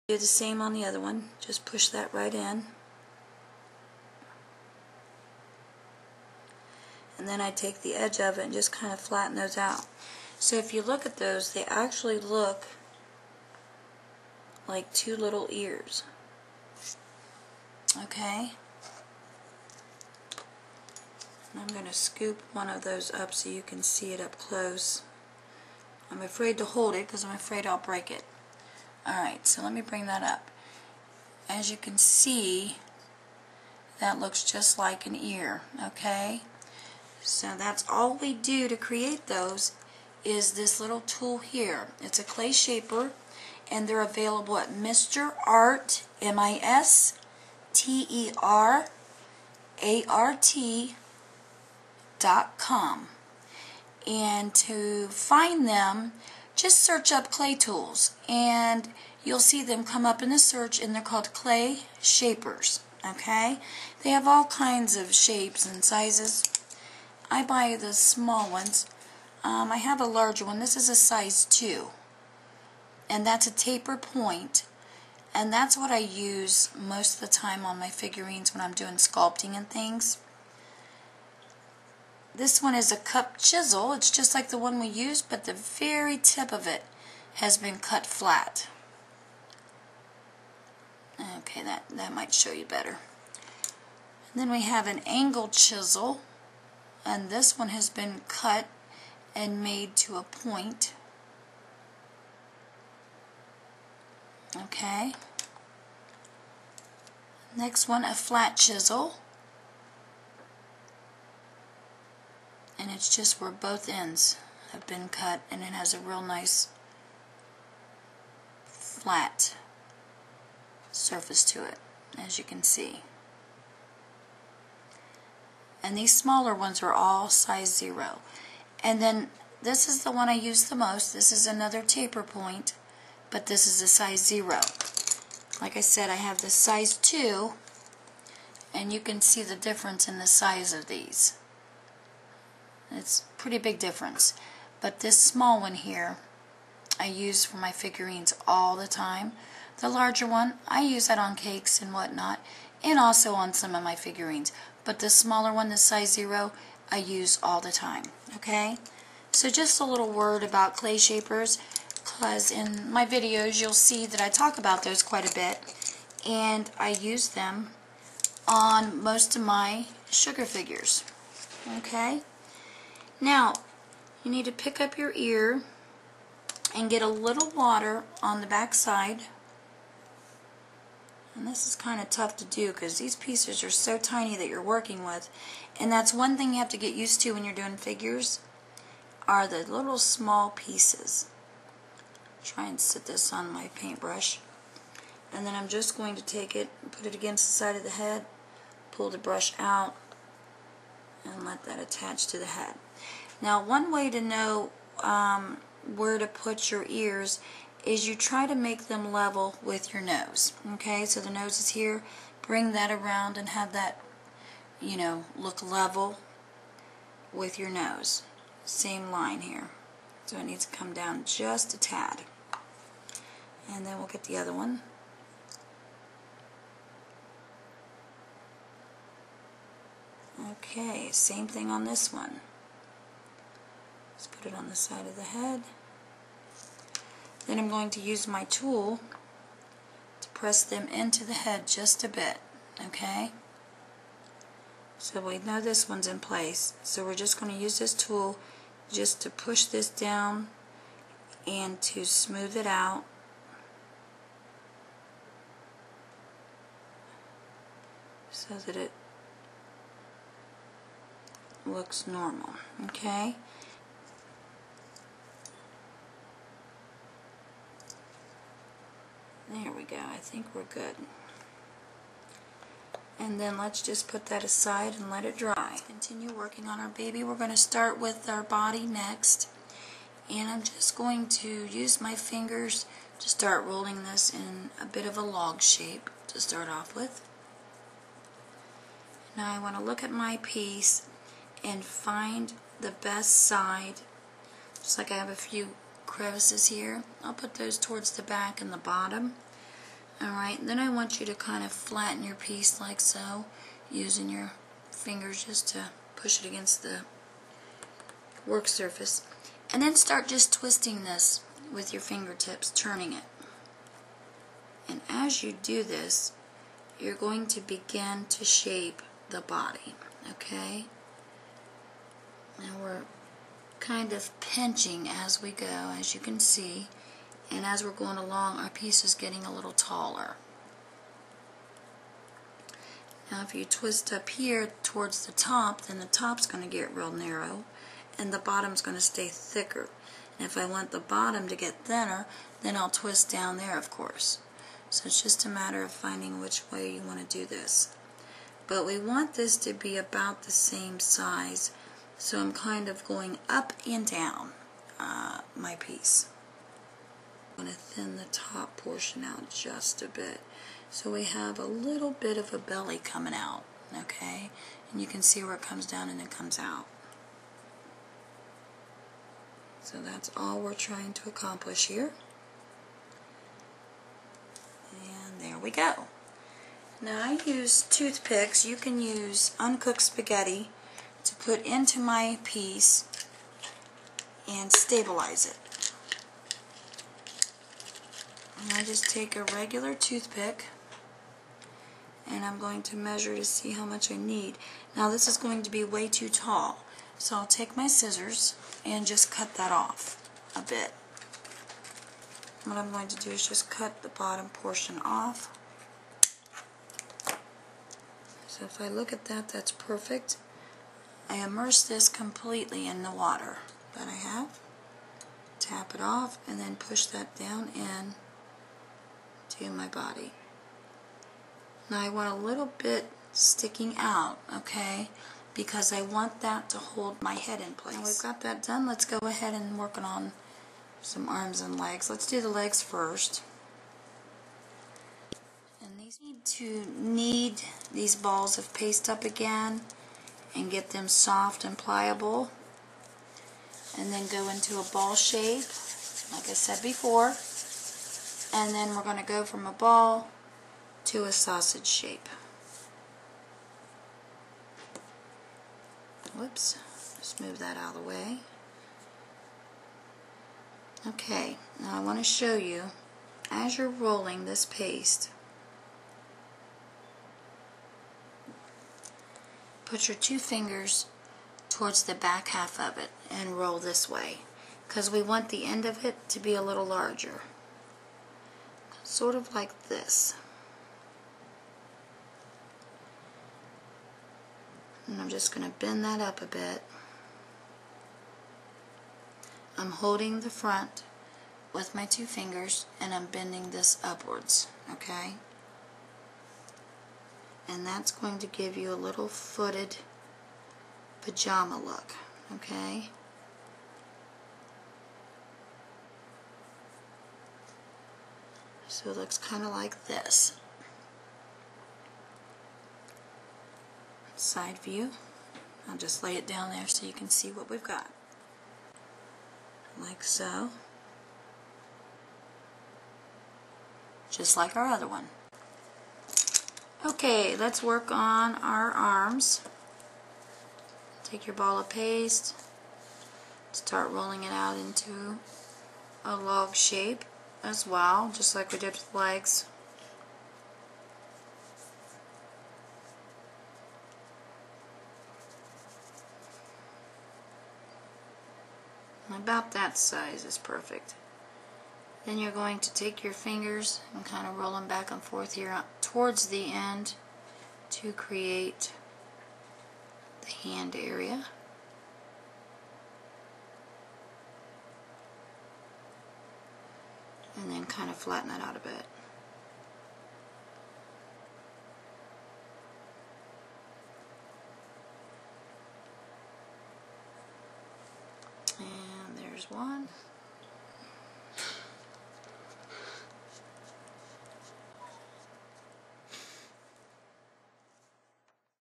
Do the same on the other one. Just push that right in. And then I take the edge of it and just kind of flatten those out. So if you look at those, they actually look like two little ears. Okay? And I'm going to scoop one of those up so you can see it up close. I'm afraid to hold it because I'm afraid I'll break it. Alright, so let me bring that up. As you can see, that looks just like an ear, okay? So that's all we do to create those is this little tool here. It's a clay shaper, and they're available at Mr. Art, MisterArt.com. And to find them, just search up clay tools, and you'll see them come up in the search, and they're called clay shapers. Okay? They have all kinds of shapes and sizes. I buy the small ones. I have a larger one. This is a size 2. And that's a taper point. And that's what I use most of the time on my figurines when I'm doing sculpting and things. This one is a cup chisel. It's just like the one we used, but the very tip of it has been cut flat. Okay, that might show you better. And then we have an angle chisel, and this one has been cut and made to a point. Okay. Next one, a flat chisel. And it's just where both ends have been cut, and it has a real nice flat surface to it, as you can see. And these smaller ones are all size 0. And then this is the one I use the most. This is another taper point, but this is a size 0. Like I said, I have the size 2, and you can see the difference in the size of these. It's a pretty big difference. But this small one here, I use for my figurines all the time. The larger one, I use that on cakes and whatnot, and also on some of my figurines. But the smaller one, the size 0, I use all the time. Okay? So just a little word about clay shapers, because in my videos you'll see that I talk about those quite a bit, and I use them on most of my sugar figures. Okay? Now, you need to pick up your ear and get a little water on the back side. And this is kind of tough to do because these pieces are so tiny that you're working with. And that's one thing you have to get used to when you're doing figures, are the little small pieces. Try and sit this on my paintbrush. And then I'm just going to take it and put it against the side of the head, pull the brush out, and let that attach to the head. Now, one way to know where to put your ears is you try to make them level with your nose. Okay, so the nose is here. Bring that around and have that, look level with your nose. Same line here. So it needs to come down just a tad. And then we'll get the other one. Okay, same thing on this one. Let's put it on the side of the head. Then I'm going to use my tool to press them into the head just a bit. Okay? So we know this one's in place. So we're just going to use this tool just to push this down and to smooth it out. So that it looks normal. Okay? There we go. I think we're good. And then let's just put that aside and let it dry. Continue working on our baby. We're going to start with our body next. And I'm just going to use my fingers to start rolling this in a bit of a log shape to start off with. Now I want to look at my piece and find the best side. Just like I have a few crevices here, I'll put those towards the back and the bottom. Alright, then I want you to kind of flatten your piece like so, using your fingers just to push it against the work surface. And then start just twisting this with your fingertips, turning it. And as you do this, you're going to begin to shape the body, okay? And we're kind of pinching as we go, as you can see. And as we're going along, our piece is getting a little taller. Now if you twist up here towards the top, then the top's going to get real narrow, and the bottom's going to stay thicker. And if I want the bottom to get thinner, then I'll twist down there, of course. So it's just a matter of finding which way you want to do this. But we want this to be about the same size, so I'm kind of going up and down my piece. I'm going to thin the top portion out just a bit, so we have a little bit of a belly coming out, okay? And you can see where it comes down and it comes out. So that's all we're trying to accomplish here. And there we go. Now I use toothpicks. You can use uncooked spaghetti to put into my piece and stabilize it. And I just take a regular toothpick and I'm going to measure to see how much I need. Now this is going to be way too tall, so I'll take my scissors and just cut that off a bit. What I'm going to do is just cut the bottom portion off. So if I look at that, that's perfect. I immerse this completely in the water that I have. Tap it off and then push that down in to my body. Now I want a little bit sticking out, okay, because I want that to hold my head in place. Now we've got that done. Let's go ahead and work on some arms and legs. Let's do the legs first. And these need to knead these balls of paste up again and get them soft and pliable, and then go into a ball shape like I said before, and then we're going to go from a ball to a sausage shape. Whoops, just move that out of the way. Okay, now I want to show you, as you're rolling this paste, put your two fingers towards the back half of it and roll this way, because we want the end of it to be a little larger. Sort of like this. And I'm just going to bend that up a bit. I'm holding the front with my two fingers and I'm bending this upwards, okay? And that's going to give you a little footed pajama look, okay? So it looks kind of like this. Side view. I'll just lay it down there so you can see what we've got. Like so. Just like our other one. Okay, let's work on our arms. Take your ball of paste, start rolling it out into a log shape as well, just like we did with legs. About that size is perfect. Then you're going to take your fingers and kind of roll them back and forth here towards the end to create the hand area. And then kind of flatten that out a bit. And there's one.